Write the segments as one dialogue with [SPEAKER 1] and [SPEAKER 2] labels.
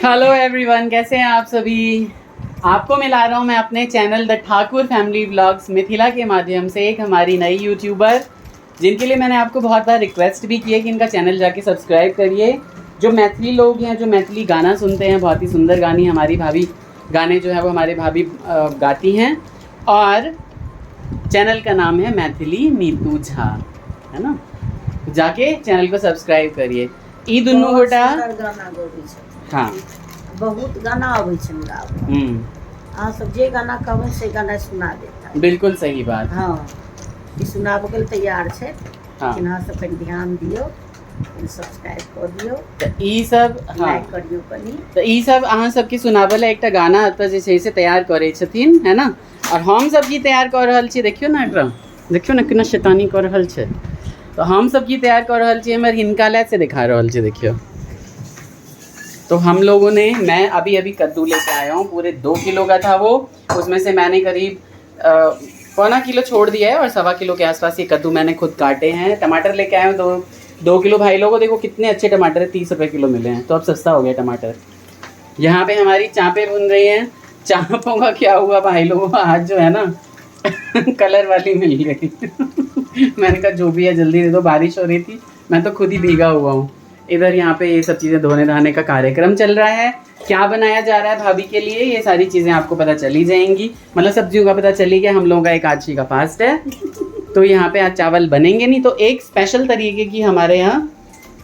[SPEAKER 1] Hello everyone, कैसे हैं आप सभी। आपको मिला रहा हूं मैं अपने channel the Thakur family vlogs Mithila के माध्यम से एक हमारी नई यूट्यूबर, जिनके लिए मैंने आपको बहुत बार रिक्वेस्ट भी की है कि इनका चैनल जाके सब्सक्राइब करिए। जो मैथिली लोग हैं, जो मैथिली गाना सुनते हैं, बहुत ही सुंदर गानी हमारी भाभी गाने जो है वो हमारे भाभी गाती हैं। और चैनल का नाम है मैथिली नीतू झा, है ना। जाके चैनल को सब्सक्राइब करिए। ई दुनू गोटा हाँ
[SPEAKER 2] बहुत गाना आबै छै हमरा। अहाँ सब जे गाना कहबै से गाना सुना देता।
[SPEAKER 1] बिल्कुल सही बात।
[SPEAKER 2] हाँ, ई सुनाबे के तैयार छै।
[SPEAKER 1] हाँ,
[SPEAKER 2] अहाँ सब कनि ध्यान दियौ, सब्सक्राइब कर दियौ,
[SPEAKER 1] त ई सब
[SPEAKER 2] लाइक करियौ कनि।
[SPEAKER 1] त ई सब अहाँ सबके सुनाबे ला एकटा गाना एतऽ जे छै से तैयार करै छथिन, है ना। और हम सब की तैयार कर रहल छी, देखियो ना एकरा, देखियो ना केना शैतानी कर रहल छै। तो हम सब की तैयार कर रहल छी, हमर हिनका ला से दिखा रहल छै, देखियो। तो हम लोगों ने, मैं अभी कद्दू लेके आया हूँ, पूरे 2 किलो का था वो। उसमें से मैंने करीब 1.25 किलो छोड़ दिया है और 1.25 किलो के आसपास ये कद्दू मैंने खुद काटे हैं। टमाटर लेके आया हूँ 2 किलो। भाई लोगों देखो कितने अच्छे टमाटर है, 30 रुपये किलो मिले हैं, तो अब सस्ता हो गया टमाटर। यहाँ पे हमारी चाँपें भुन रही हैं। चाँपों का क्या हुआ भाई लोगों, आज जो है ना कलर वाली मिल गई। मैंने कहा जो भी है जल्दी दे दो, बारिश हो रही थी, मैं तो खुद ही भीगा हुआ हूँ। इधर यहाँ पे ये सब चीज़ें धोने धाने का कार्यक्रम चल रहा है। क्या बनाया जा रहा है भाभी के लिए, ये सारी चीज़ें आपको पता चली जाएंगी। मतलब सब्जियों का पता चली गया, हम लोगों का एकादशी का फास्ट है, तो यहाँ पे आज चावल बनेंगे नहीं, तो एक स्पेशल तरीके की हमारे यहाँ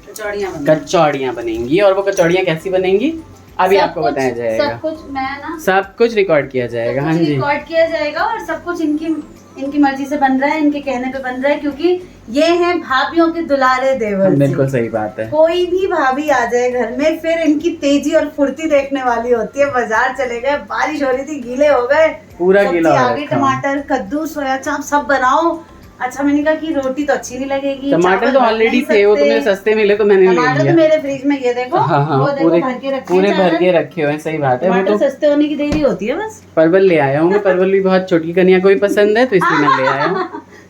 [SPEAKER 1] कचौड़ियाँ बनेंगी। और वो कचौड़ियाँ कैसी बनेंगी अभी आपको बताया जाएगा। सब कुछ रिकॉर्ड किया जाएगा। हाँ जी,
[SPEAKER 2] रिकॉर्ड किया जाएगा और सब कुछ इनकी मर्जी से बन रहा है, इनके कहने पे बन रहा है, क्योंकि ये हैं भाभियों के दुलारे देवर।
[SPEAKER 1] बिल्कुल सही बात है।
[SPEAKER 2] कोई भी भाभी आ जाए घर में, फिर इनकी तेजी और फुर्ती देखने वाली होती है। बाजार चले गए, बारिश हो रही थी, गीले हो गए,
[SPEAKER 1] पूरा गीला हो
[SPEAKER 2] गया, टमाटर, कद्दू, सोया चाप सब बनाओ। अच्छा, मैंने कहा कि रोटी तो अच्छी नहीं लगेगी,
[SPEAKER 1] टमाटर तो ऑलरेडी थे, वो तो मेरे सस्ते मिले तो मैंने ले लिया।
[SPEAKER 2] टमाटर तो मेरे फ्रिज में ये देखो,
[SPEAKER 1] हाँ,
[SPEAKER 2] वो देखो
[SPEAKER 1] पूरे भर के रखे हुए हैं। सही बात है, वो तो
[SPEAKER 2] सस्ते होने की देरी होती है बस।
[SPEAKER 1] परवल ले आया हूँ मैं, परवल भी बहुत छोटी कन्या को भी पसंद है, तो इसलिए मैं ले आया हूँ।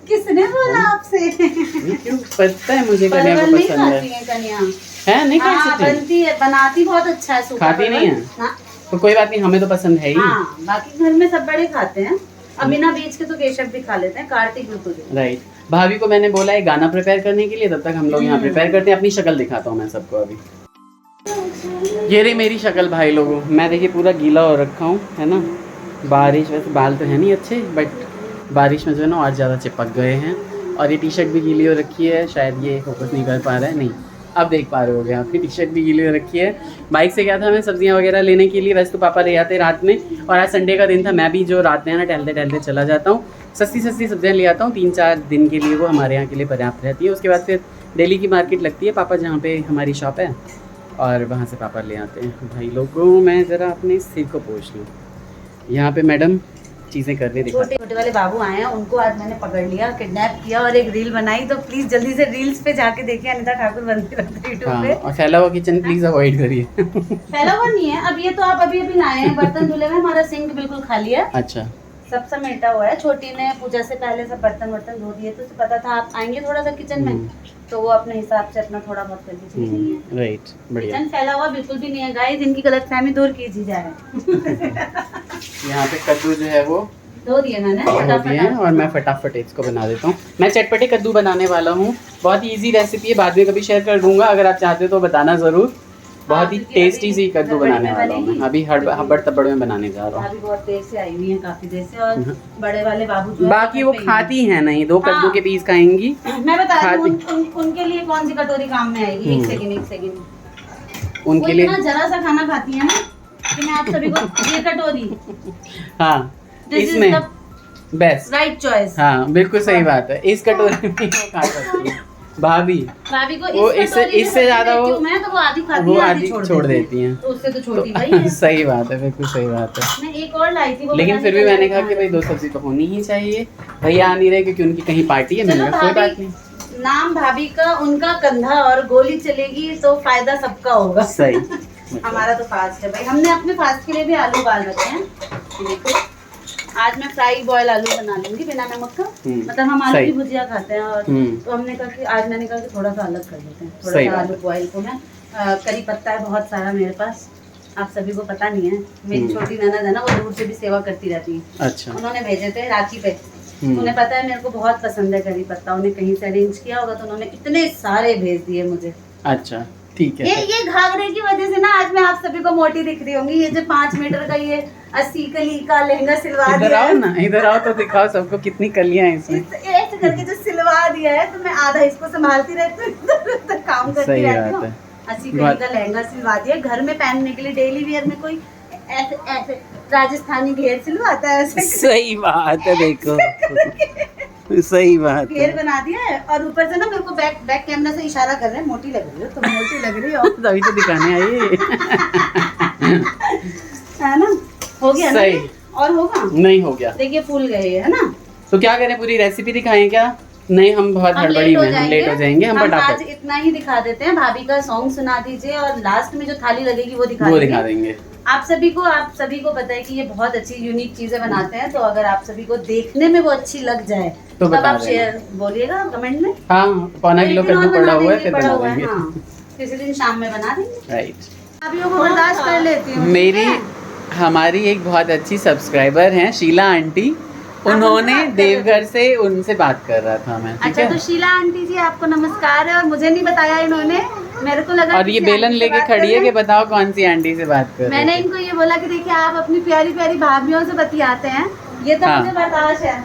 [SPEAKER 2] किसने बोला आपसे?
[SPEAKER 1] क्यों, पता है मुझे कन्या को पसंद है। नहीं
[SPEAKER 2] बनती है, बनाती बहुत अच्छा है।
[SPEAKER 1] खाती नहीं है तो कोई बात नहीं, हमें तो पसंद है ही।
[SPEAKER 2] बाकी घर में सब बड़े खाते हैं। अब बिना बीज के तो केशव भी खा लेते हैं, कार्तिक बिल्कुल।
[SPEAKER 1] राइट। भाभी को मैंने बोला है गाना प्रिपेयर करने के लिए, तब तक हम लोग यहाँ प्रिपेयर करते हैं। अपनी शक्ल दिखाता हूँ मैं सबको अभी। ये रही मेरी शक्ल भाई लोगों। मैं देखिए पूरा गीला हो रखा हूँ, है ना। बारिश, वैसे बाल तो है नहीं अच्छे, बट बारिश में जो है ना आज ज़्यादा चिपक गए हैं। और ये टी शर्ट भी गीली हो रखी है, शायद ये फोकस नहीं कर पा रहा है। नहीं, अब देख पा रहे होगे आप, टी शर्ट भी गीली हो रखी है। बाइक से गया था मैं सब्जियां वगैरह लेने के लिए, वैसे तो पापा ले आते रात में, और आज संडे का दिन था। मैं भी जो रात में है ना टहलते टहलते चला जाता हूँ, सस्ती सब्जियां ले आता हूँ। 3-4 दिन के लिए वो हमारे यहाँ के लिए पर्याप्त रहती है। उसके बाद फिर डेली की मार्केट लगती है पापा जहाँ पे हमारी शॉप है, और वहाँ से पापा ले आते हैं। भाई लोगों, मैं ज़रा अपने सिर को पोंछ लूँ। यहाँ पे मैडम चीज़ें कर रही,
[SPEAKER 2] छोटे छोटे वाले बाबू आए हैं, उनको आज मैंने पकड़ लिया, किडनैप किया और एक रील बनाई। तो प्लीज जल्दी से रील्स पे जाके देखिए, अनिता ठाकुर बनती रहती है यूट्यूब पे।
[SPEAKER 1] और फैला हुआ किचन प्लीज अवॉइड करिए।
[SPEAKER 2] फैला हुआ नहीं है, अब ये तो आप अभी लाए हैं, बर्तन धुले में, हमारा सिंक बिल्कुल खाली है।
[SPEAKER 1] अच्छा,
[SPEAKER 2] सब समेटा हुआ है। छोटी ने पूजा से पहले सब बर्तन वर्तन धो दिए, तो उसे पता था आप आएंगे थोड़ा सा किचन में, तो वो अपने हिसाब से अपना थोड़ा बहुत करके चली गई है।
[SPEAKER 1] राइट, बढ़िया।
[SPEAKER 2] किचन फैला हुआ बिल्कुल भी नहीं है गाइस, इनकी गलतफहमी दूर कीजिए जाए।
[SPEAKER 1] यहाँ पे कद्दू जो है वो
[SPEAKER 2] धो दिए मैंने,
[SPEAKER 1] फटाफट, और मैं फटाफट इसको बना देता हूँ। मैं चटपटे कद्दू बनाने वाला हूँ। बहुत ही इजी रेसिपी है, बाद में कभी शेयर कर दूंगा, अगर आप चाहते हो तो बताना ज़रूर। बहुत ही टेस्टी सी कद्दू बनाने वाला हूँ मैं। अभी हब्बड़ तब्बड़ में बनाने जा रहा हूँ।
[SPEAKER 2] अभी बहुत देर से आई हुई है, काफी देर से। और बड़े वाले बाबू जो
[SPEAKER 1] बाकी वो खाती हैं नहीं, 2 कद्दू के पीस खाएंगी।
[SPEAKER 2] मैं बता रही हूँ उनके लिए कौन सी कटोरी काम में आएगी। एक सेकंड
[SPEAKER 1] उनके लिए
[SPEAKER 2] जरा सा खाना खाती है ना, कि मैं आप सभी को ये कटोरी,
[SPEAKER 1] हाँ इसमें बेस्ट
[SPEAKER 2] राइट चॉइस।
[SPEAKER 1] हाँ बिल्कुल सही बात है, इस कटोरी में खा सकती है भाभी
[SPEAKER 2] को।
[SPEAKER 1] वो इससे ज्यादा वो
[SPEAKER 2] मैं तो वो आधी खाती
[SPEAKER 1] वो
[SPEAKER 2] है,
[SPEAKER 1] आधी छोड़ देती हैं,
[SPEAKER 2] तो उससे तो छोटी भाई है।
[SPEAKER 1] सही बात है, बिल्कुल सही बात है।
[SPEAKER 2] मैं एक और लाई थी,
[SPEAKER 1] लेकिन फिर भी मैंने कहा कि भाई 2 सब्जी तो होनी ही चाहिए। भैया आ नहीं रहे क्योंकि उनकी कहीं पार्टी है। मैंने कहा कोई बात नहीं,
[SPEAKER 2] नाम भाभी का, उनका कंधा, और गोली चलेगी तो फायदा सबका होगा।
[SPEAKER 1] सही।
[SPEAKER 2] हमारा तो फास्ट है भाई, हमने अपने फास्ट के लिए भी आलू उबाल रखे हैं। देखो आज मैं फ्राई बॉयल आलू बना लूंगी बिना नमक का। मतलब हम आलू की भुजिया खाते हैं, और तो हमने कहा कि आज मैंने कहा कि थोड़ा सा अलग कर लेते हैं। थोड़ा सा आलू बॉयल को मैं करी पत्ता है बहुत सारा मेरे पास, आप सभी को पता नहीं है, मेरी छोटी ननद है ना, वो दूर से भी सेवा करती रहती है।
[SPEAKER 1] अच्छा।
[SPEAKER 2] उन्होंने भेजे थे राखी पे। उन्हें पता है मेरे को बहुत पसंद है करी पत्ता, उन्हें कहीं से अरेंज किया होगा तो उन्होंने इतने सारे भेज दिए मुझे।
[SPEAKER 1] अच्छा ठीक है।
[SPEAKER 2] ये घाघरे की वजह से ना आज मैं आप सभी को मोटी दिख रही होंगी। ये जो 5 मीटर का ये 80 कली का लहंगा सिलवा
[SPEAKER 1] इधर
[SPEAKER 2] दिया
[SPEAKER 1] आओ
[SPEAKER 2] है
[SPEAKER 1] ना, इधर आओ तो दिखाओ सबको कितनी कलियां हैं इसमें।
[SPEAKER 2] ऐसे करके जो सिलवा दिया है तो मैं आधा इसको संभालती रहती हूँ, इधर काम करती
[SPEAKER 1] सही
[SPEAKER 2] रहती
[SPEAKER 1] बात
[SPEAKER 2] हूँ।
[SPEAKER 1] है।
[SPEAKER 2] 80 कली का लहंगा सिलवा दिया घर में पहनने के लिए, डेली वियर में कोई ऐसे ऐसे राजस्थानी घेर सिलवाता है ऐसे।
[SPEAKER 1] सही बात है, देखो सही बात
[SPEAKER 2] घेर
[SPEAKER 1] है।
[SPEAKER 2] बना दिया है और ऊपर से ना मेरे को बैक कैमरा से इशारा कर रहे हैं, मोटी लग रही हो तुम, मोटी लग रही हो।
[SPEAKER 1] तभी तो दिखाने आई।
[SPEAKER 2] है ना, हो गया ना
[SPEAKER 1] सही।
[SPEAKER 2] ये? और होगा
[SPEAKER 1] नहीं हो गया।
[SPEAKER 2] देखिए फूल गए है ना।
[SPEAKER 1] तो क्या करें, पूरी रेसिपी दिखाएं क्या? नहीं, हम बहुत हड़बड़ी में, हम लेट हो जाएंगे। हम
[SPEAKER 2] आज
[SPEAKER 1] फटाफट
[SPEAKER 2] इतना ही दिखा देते हैं। भाभी का सॉन्ग सुना दीजिए और लास्ट में जो थाली लगेगी वो दिखा
[SPEAKER 1] देंगे।
[SPEAKER 2] आप सभी को पता है कि ये बहुत अच्छी यूनिक चीजें बनाते हैं, तो अगर आप सभी को देखने में वो अच्छी लग जाए
[SPEAKER 1] तो
[SPEAKER 2] तब
[SPEAKER 1] बता
[SPEAKER 2] आप
[SPEAKER 1] देना।
[SPEAKER 2] शेयर बोलिएगा कमेंट में।
[SPEAKER 1] हाँ, पौना किलो
[SPEAKER 2] एक दिन और
[SPEAKER 1] कद्दू पड़ा
[SPEAKER 2] बना
[SPEAKER 1] हुआ है,
[SPEAKER 2] देंगे,
[SPEAKER 1] फिर
[SPEAKER 2] पड़ा
[SPEAKER 1] बना
[SPEAKER 2] हुआ है,
[SPEAKER 1] देंगे।
[SPEAKER 2] हाँ। किसी दिन शाम में बना देंगे।
[SPEAKER 1] राइट।
[SPEAKER 2] भाभीयों को बर्दाश्त कर लेती हूँ।
[SPEAKER 1] मेरी हमारी एक बहुत अच्छी सब्सक्राइबर हैं शीला आंटी, उन्होंने देवघर से उनसे बात कर रहा था मैं। ठीक
[SPEAKER 2] अच्छा,
[SPEAKER 1] है।
[SPEAKER 2] तो शीला आंटी जी आपको नमस्कार है, और मुझे नहीं बताया इन्होंने, मेरे को लगा
[SPEAKER 1] और ये
[SPEAKER 2] किसी
[SPEAKER 1] बेलन
[SPEAKER 2] आंटी से
[SPEAKER 1] लेके
[SPEAKER 2] बात कर
[SPEAKER 1] खड़ी है
[SPEAKER 2] रहे
[SPEAKER 1] कि
[SPEAKER 2] हैं।
[SPEAKER 1] बताओ कौन सी आंटी से बात कर रहे
[SPEAKER 2] मैंने
[SPEAKER 1] थे?
[SPEAKER 2] इनको ये बोला कि देखिए आप अपनी प्यारी प्यारी भाभीयों से बतियाते हैं, ये तो
[SPEAKER 1] हाँ।
[SPEAKER 2] मुझे बर्दाश्त है,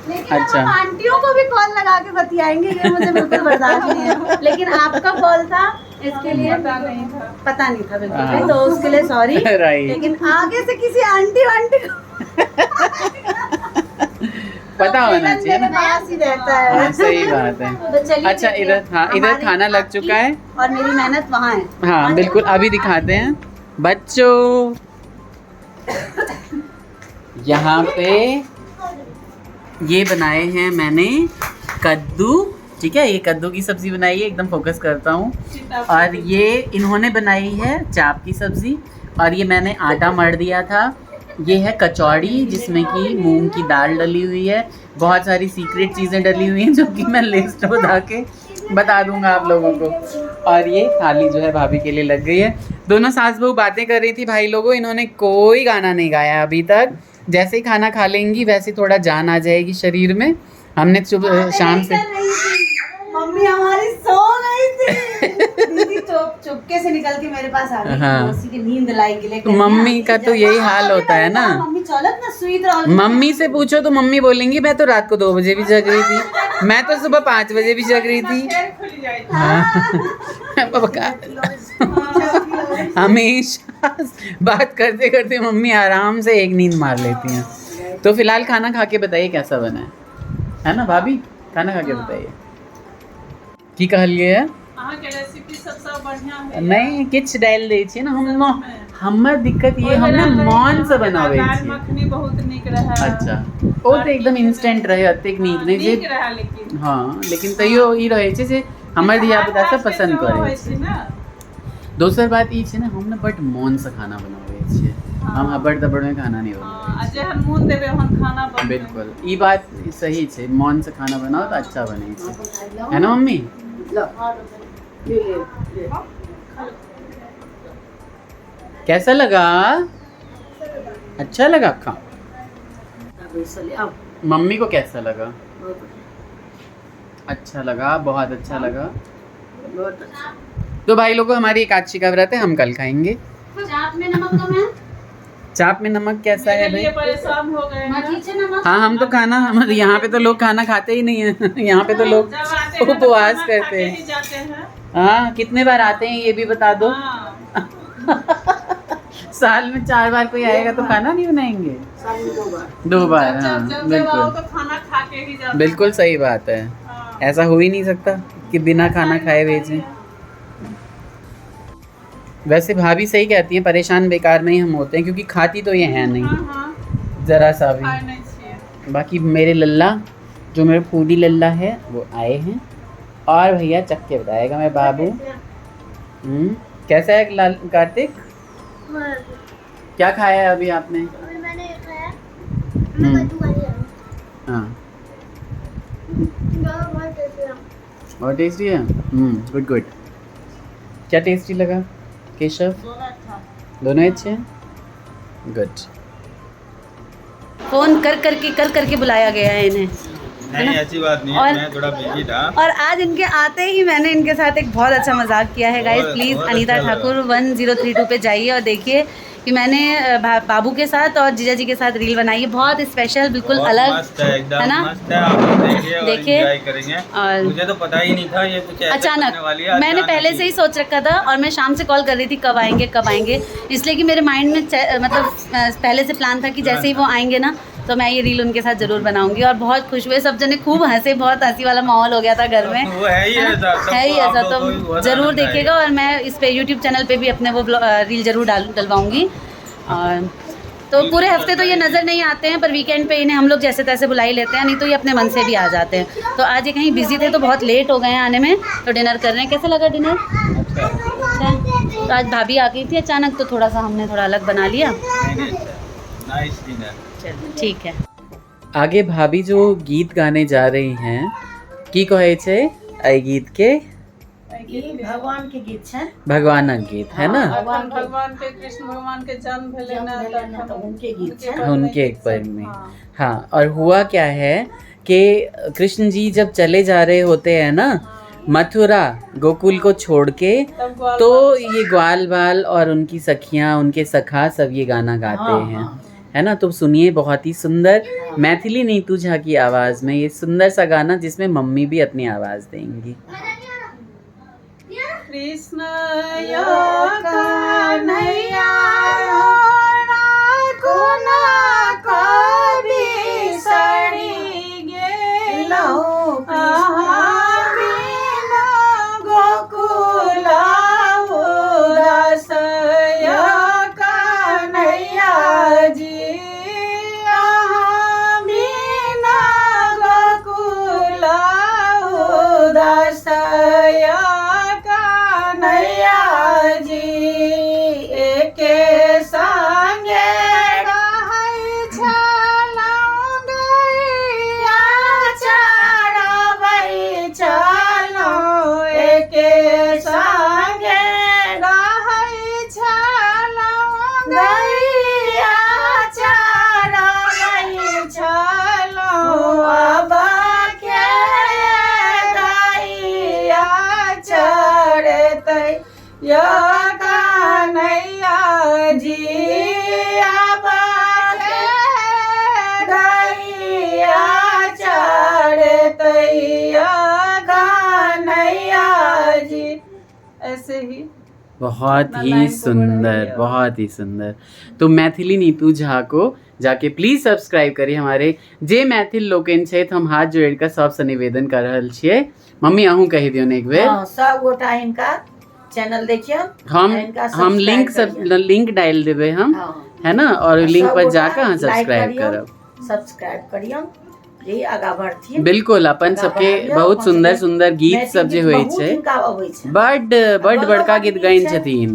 [SPEAKER 2] लेकिन
[SPEAKER 1] अच्छा।
[SPEAKER 2] हम आंटियों को भी कॉल लगा के बतियाएंगे, ये मुझे बिल्कुल बर्दाश्त नहीं है। लेकिन आपका कॉल था, इसके लिए पता नहीं था बिल्कुल भी, तो उसके लिए सॉरी।
[SPEAKER 1] राइट।
[SPEAKER 2] लेकिन आगे से किसी आंटी वांटी को
[SPEAKER 1] पता होना चाहिए ना।
[SPEAKER 2] पास ही रहता है।
[SPEAKER 1] हाँ, सही बात है।
[SPEAKER 2] तो चलिए
[SPEAKER 1] अच्छा,
[SPEAKER 2] देखिए,
[SPEAKER 1] इधर हाँ, इधर
[SPEAKER 2] हमारी
[SPEAKER 1] खाना लग
[SPEAKER 2] आपकी
[SPEAKER 1] चुका है
[SPEAKER 2] और मेरी मेहनत वहाँ है।
[SPEAKER 1] हाँ बिल्कुल, अभी दिखाते हैं बच्चों। यहाँ पे ये बनाए हैं मैंने कद्दू, ठीक है, ये कद्दू की सब्जी बनाई है, एकदम फोकस करता हूँ। और ये इन्होंने बनाई है चाप की सब्जी, और ये मैंने आटा मढ़ दिया था। ये है कचौड़ी, जिसमें कि मूंग की दाल डली हुई है, बहुत सारी सीक्रेट चीज़ें डली हुई हैं जो कि मैं लिस्ट बता के बता दूंगा आप लोगों को। और ये थाली जो है भाभी के लिए लग गई है। दोनों सास बहू बातें कर रही थी भाई लोगों, इन्होंने कोई गाना नहीं गाया अभी तक। जैसे ही खाना खा लेंगी वैसे थोड़ा जान आ जाएगी शरीर में। हमने शाम से
[SPEAKER 2] मम्मी हमारी सो गई थी। दीदी चुपके से निकल के मेरे पास आ गई।
[SPEAKER 1] हाँ।
[SPEAKER 2] मौसी की नींद लाएगी, लेकिन
[SPEAKER 1] मम्मी का तो यही हाल होता है ना।
[SPEAKER 2] मम्मी चलत ना सुई रहो।
[SPEAKER 1] मम्मी से पूछो तो मम्मी बोलेंगी मैं तो रात को 2 बजे भी जग रही थी, मैं तो सुबह 5 बजे भी जग रही थी। हाँ। हमेशा बात करते करते मम्मी आराम से एक नींद मार लेती हैं। तो फिलहाल खाना खा के बताइए कैसा बना है ना भाभी? खाना खा के बताइए की कहलिए है।
[SPEAKER 3] अहाँके रेसिपी सब बढ़िया है।
[SPEAKER 1] नहीं किछ डाल दै छी ना हम, हमर दिक्कत ये हम ना मन से बनावे
[SPEAKER 3] दाल
[SPEAKER 1] छी।
[SPEAKER 3] मखनी बहुत नीक रहा।
[SPEAKER 1] अच्छा, ओ तो एकदम इंस्टेंट रहे, अतेक नीक नहीं जे।
[SPEAKER 3] नीक रहा लेकिन
[SPEAKER 1] हाँ, लेकिन तैयो ई रहे छै जे हमर धिया पुता सब पसंद करे छै। दोसर बात ई छै ना, हम ना बड मन से खाना बनावे छियै, हम हबड़ दबड़ में खाना नहीं बनावे छियै।
[SPEAKER 3] जेहन मोन देबे ओहन खाना बनबे।
[SPEAKER 1] बिल्कुल, ई बात सही छै, मन से खाना बनाओ तो अच्छा बने छै, है ना मम्मी? कैसा लगा? अच्छा लगा? खा। मम्मी को कैसा लगा? अच्छा लगा, बहुत अच्छा लगा। तो भाई लोगों, हमारी एकादशी का व्रत है, हम कल खाएंगे।
[SPEAKER 2] चाप में नमक कम है।
[SPEAKER 1] चाप में नमक कैसा है भाई?
[SPEAKER 3] परेशान हो गए हैं।
[SPEAKER 2] ठीक है नमक।
[SPEAKER 1] हाँ, हम तो खाना, हमारे यहाँ पे तो लोग खाना खाते ही नहीं है। यहाँ पे तो लोग
[SPEAKER 3] जब आते हैं तो
[SPEAKER 1] उपवास
[SPEAKER 3] खाना
[SPEAKER 1] करते
[SPEAKER 3] खा के
[SPEAKER 1] हैं।
[SPEAKER 3] ही जाते हैं।
[SPEAKER 1] हाँ, कितने बार आते हैं ये भी बता दो।
[SPEAKER 3] हाँ।
[SPEAKER 1] साल में 4 बार कोई आएगा तो खाना नहीं बनाएंगे? 2 बार। हाँ
[SPEAKER 3] जब आओ
[SPEAKER 1] बिल्कुल,
[SPEAKER 3] तो खाना खा के ही जाते हैं।
[SPEAKER 1] बिल्कुल सही बात है।
[SPEAKER 3] हाँ।
[SPEAKER 1] ऐसा हो ही नहीं सकता कि बिना खाना खाए भेजें। वैसे भाभी सही कहती हैं, परेशान बेकार में ही हम होते हैं, क्योंकि खाती तो ये है नहीं
[SPEAKER 3] हाँ,
[SPEAKER 1] ज़रा सा भी।
[SPEAKER 3] खाए नहीं चाहिए।
[SPEAKER 1] बाकी मेरे लल्ला, जो मेरे फूडी लल्ला है, वो आए हैं, और भैया चक्के बताएगा मैं बाबू। कैसा है लाल कार्तिक? क्या खाया है अभी आपने?
[SPEAKER 4] मैंने खाया
[SPEAKER 1] हाँ,
[SPEAKER 4] बहुत टेस्टी है।
[SPEAKER 1] बहुत टेस्टी है। Good good. क्या टेस्टी लगा केशव? दोनों ही अच्छे हैं, गुड।
[SPEAKER 2] फोन कर करके बुलाया गया है इन्हें।
[SPEAKER 5] नहीं ऐसी बात नहीं है, मैं थोड़ा बिजी था।
[SPEAKER 2] और आज इनके आते ही मैंने इनके साथ एक बहुत अच्छा मजाक किया है गाइस। प्लीज़
[SPEAKER 5] बहुत
[SPEAKER 2] अनीता
[SPEAKER 5] अच्छा
[SPEAKER 2] ठाकुर 1032 पे जाइए और देखिए कि मैंने बाबू के साथ और जीजा जी के साथ रील बनाई है, बहुत स्पेशल, बिल्कुल
[SPEAKER 5] बहुत
[SPEAKER 2] अलग,
[SPEAKER 5] मस्त है, एकदम
[SPEAKER 2] है ना?
[SPEAKER 5] मस्त है। आप लोग देखिए और
[SPEAKER 2] देखिए,
[SPEAKER 5] एंजॉय करेंगे।
[SPEAKER 2] और
[SPEAKER 5] मुझे तो पता ही नहीं था ये कुछ ऐसा करने वाली है।
[SPEAKER 2] अचानक मैंने
[SPEAKER 5] अचानक
[SPEAKER 2] पहले से ही सोच रखा था और मैं शाम से कॉल कर रही थी कब आएंगे, इसलिए कि मेरे माइंड में मतलब पहले से प्लान था कि जैसे ही वो आएंगे ना तो मैं ये रील उनके साथ ज़रूर बनाऊंगी। और बहुत खुश हुए सब जने, खूब हंसे, बहुत हंसी वाला माहौल हो गया था घर में।
[SPEAKER 5] वो है ही ऐसा,
[SPEAKER 2] है ही
[SPEAKER 5] सबको आप
[SPEAKER 2] ऐसा,
[SPEAKER 5] लोगों को भी
[SPEAKER 2] तो
[SPEAKER 5] बहुत
[SPEAKER 2] ज़रूर
[SPEAKER 5] आनंद
[SPEAKER 2] देखिएगा। और मैं इस पे यूट्यूब चैनल पे भी अपने वो रील ज़रूर डलवाऊँगी। और तो पूरे हफ्ते तो ये नज़र नहीं आते हैं, पर वीकेंड पे इन्हें हम लोग जैसे तैसे बुला ही लेते हैं, नहीं तो ये अपने मन से भी आ जाते हैं। तो आज ये कहीं बिजी थे तो बहुत लेट हो गए हैं आने में, तो डिनर कर रहे हैं। कैसे लगा डिनर? अच्छा। तो आज भाभी आ गई थी अचानक, तो थोड़ा सा हमने थोड़ा अलग बना लिया।
[SPEAKER 5] Nice dinner.
[SPEAKER 2] चलो ठीक है।
[SPEAKER 1] आगे भाभी जो गीत गाने जा रही हैं, की कहे छे आई गीत के?
[SPEAKER 2] भगवान के गीत है,
[SPEAKER 1] भगवानक गीत है ना,
[SPEAKER 3] भगवान के, कृष्ण भगवान के जन्म भेले ना तब
[SPEAKER 2] उनके गीत है।
[SPEAKER 1] उनके एक पर में। हाँ, और हुआ क्या है कि कृष्ण जी जब चले जा रहे होते हैं ना मथुरा, गोकुल को छोड़ के, तो ये ग्वाल बाल और उनकी सखियाँ, उनके सखा सब ये गाना गाते हैं, है ना। तो सुनिए, बहुत ही सुंदर मैथिली नीतू झा की आवाज़ में ये सुंदर सा गाना, जिसमें मम्मी भी अपनी आवाज़ देंगी।
[SPEAKER 3] कृष्ण यो कन्हैया कुना कवि सड़ी गेलो बिना गोकुला उदास यो कन्हैया जी बिना गोकुला उदास यो कन्हैया जी एके संगे रहै छलहुँ गैया चरबै छलहुँ, एके संगे रहै छलहुँ गैया चरबै छलहुँ, आब के गैया चरतै यो कन्हैया जी, आब के गैया चरतै यो कन्हैया जी। ऐसे ही
[SPEAKER 1] बहुत ही सुंदर, बहुत ही सुंदर। तो मैथिली नीतू झा को जाके प्लीज सब्सक्राइब करिए। हमारे जे मैथिल लोकन छै तो हम हाथ जोड़ कर सबसे निवेदन कर रहल छियै। मम्मी अहूँ कहि दियौ एक बेर।
[SPEAKER 6] सब गोटा इनका चैनल देखियो,
[SPEAKER 1] हम लिंक डाल देबे हम, है ना, और लिंक पर जाकर अहाँ सब्सक्राइब करब,
[SPEAKER 6] सब्सक्राइब करियो। ये आगा बढ़थिन,
[SPEAKER 1] बिल्कुल। अपन सबके बहुत सुंदर सुंदर गीत सब जे होय छै, बड बड़का गीत गाइन छथिन।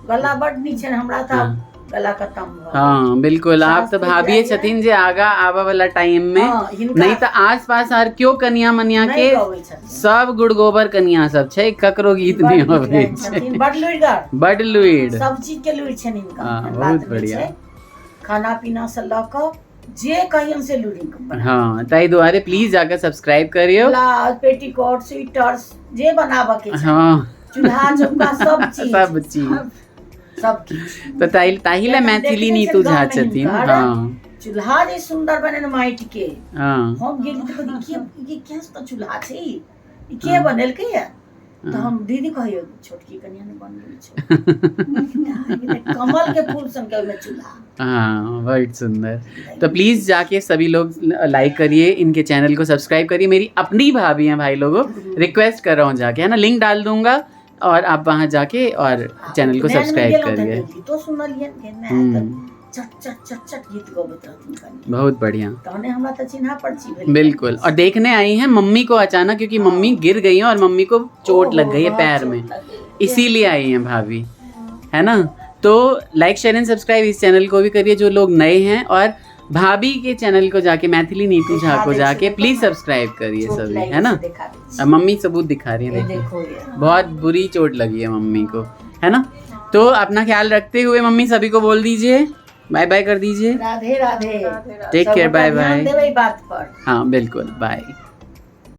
[SPEAKER 6] गला बड नीक छै, हमरा था गला खत्म।
[SPEAKER 1] हाँ बिल्कुल, आप तो भाभी छथिन जे आगा आवा वाला टाइम में, नहीं तो आस पास आर क्यों कनिया मनिया के सब गुड़ गोबर कनिया सब छै, ककरो गीत नहीं होवे छै। बड लुइड,
[SPEAKER 6] सब चीज के लुइड छै इनका।
[SPEAKER 1] बहुत बढ़िया।
[SPEAKER 6] खाना पीना से लक जे कहियन से लुइड।
[SPEAKER 1] हाँ, ताई दुआरे प्लीज जाकर सब्सक्राइब करियो।
[SPEAKER 6] ब्लाउज, पेटीकोट, स्वेटर्स जे बनाबे के छै,
[SPEAKER 1] हाँ
[SPEAKER 6] चूल्हा चौका सब चीज सब चीज।
[SPEAKER 1] तो ताहिले मैथिली नीतू झा छथिन। हाँ,
[SPEAKER 6] चूल्हा जे सुंदर बने माटि के।
[SPEAKER 1] हाँ,
[SPEAKER 6] हम गेली तो देखिए ये क्या चूल्हा छै, ई के बनेलकै है? तो हम दीदी कहियो छोटकी कन्या ने बनबै छै कमल के फूल संग में चूल्हा।
[SPEAKER 1] हाँ, बहुत सुंदर। तो प्लीज जाके सभी लोग लाइक करिए, इनके चैनल को सब्सक्राइब करिए। मेरी अपनी भाभी हैं भाई लोगों, रिक्वेस्ट कर रहा हूँ जाके, है ना, लिंक डाल दूंगा और आप वहाँ जाके और चैनल को सब्सक्राइब करिए।
[SPEAKER 6] तो सुनलिए चट चट चट चट गीत गबैत रहथिन। बहुत बढ़िया। तहने हमरा त चिन्हा पर्ची भेल।
[SPEAKER 1] बिल्कुल। और देखने आई हैं मम्मी को अचानक, क्योंकि मम्मी गिर गई हैं और मम्मी को चोट लग गई है पैर में, इसीलिए आई हैं भाभी, है ना। तो लाइक शेयर एंड सब्सक्राइब इस चैनल को भी करिए जो लोग नए हैं, और भाभी के चैनल को जाके, मैथिली नीतू झा को जाके प्लीज सब्सक्राइब करिए सभी, है ना। अब मम्मी सबूत दिखा रही है, देखो बहुत बुरी चोट लगी है मम्मी को, है ना। तो अपना ख्याल रखते हुए मम्मी सभी को बोल दीजिए, बाय बाय कर दीजिए।
[SPEAKER 6] Radhe Radhe.
[SPEAKER 1] Take care, bye
[SPEAKER 6] ध्यान
[SPEAKER 1] बाय।
[SPEAKER 6] देबै बात पर।
[SPEAKER 1] हाँ बिल्कुल, बाय।